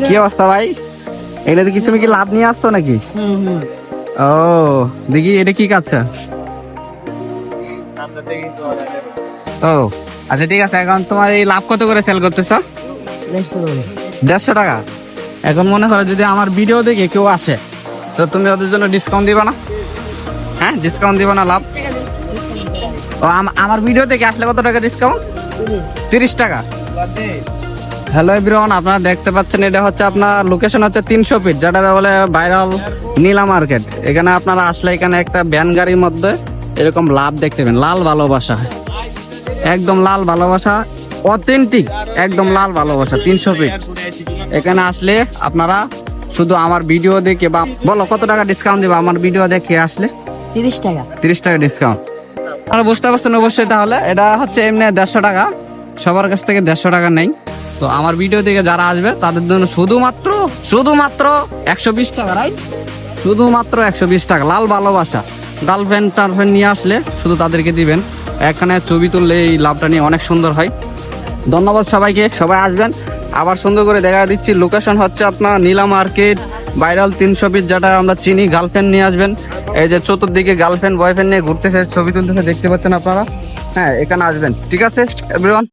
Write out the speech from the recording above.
কি অবস্থা ভাই? এটা দেখি তুমি কি লাভ নিয়ে আসছো নাকি? ও দেখি এটা কি কাছে। ও আচ্ছা ঠিক আছে, এখন তোমার এই লাভ কত করে সেল করতেছ? 150 টাকা। এখন মনে করো যদি আমার ভিডিও দেখে কেউ আসে তো তুমি ওদের জন্য ডিসকাউন্ট দিবা না? হ্যাঁ ডিসকাউন্ট দিবা না লাভ? ও আমার ভিডিও দেখে আসলে কত টাকা ডিসকাউন্ট? 30 টাকা। হ্যালো এভরিওয়ান, আপনারা দেখতে পাচ্ছেন এটা হচ্ছে আপনার লোকেশন হচ্ছে 300 ফিট, যেটা বলে ভাইরাল নীলা মার্কেট। এখানে আপনারা আসলে এখানে একটা ভ্যান গাড়ির মধ্যে এরকম লাভ দেখতে পাবেন, লাল ভালোবাসা, একদম লাল ভালোবাসা, অথেন্টিক একদম লাল ভালোবাসা 300 ফিট। এখানে আসলে আপনারা শুধু আমার ভিডিও দেখে বা বলো কত টাকা ডিসকাউন্ট দেবো আমার ভিডিও দেখে আসলে? 30 টাকা। 30 টাকা ডিসকাউন্ট। আর বুঝতে পারছেন অবশ্যই। তাহলে এটা হচ্ছে এমনি 150 টাকা, সবার কাছ থেকে 150 টাকা নেই। তো আমার ভিডিও দেখে যারা আসবে তাদের জন্য শুধুমাত্র 120 টাকা, রাইট? শুধুমাত্র 120 টাকা লাল ভালোবাসা। গার্লফ্রেন্ড টার্লফ্রেন্ড নিয়ে আসলে শুধু তাদেরকে দিবেন। এখানে ছবি তুললে এই লাভটা নিয়ে অনেক সুন্দর হয়। ধন্যবাদ সবাইকে, সবাই আসবেন। আবার সুন্দর করে দেখা দিচ্ছি, লোকেশন হচ্ছে আপনার নীলা মার্কেট, ভাইরাল 300 ফিট, যেটা আমরা চিনি। গার্লফ্রেন্ড নিয়ে আসবেন। এই যে চতুর্দিকে গার্লফ্রেন্ড বয়ফ্রেন্ড নিয়ে ঘুরতেছে, ছবি তুলতেছে, দেখতে পাচ্ছেন আপনারা। হ্যাঁ এখানে আসবেন, ঠিক আছে এভরিওয়ান।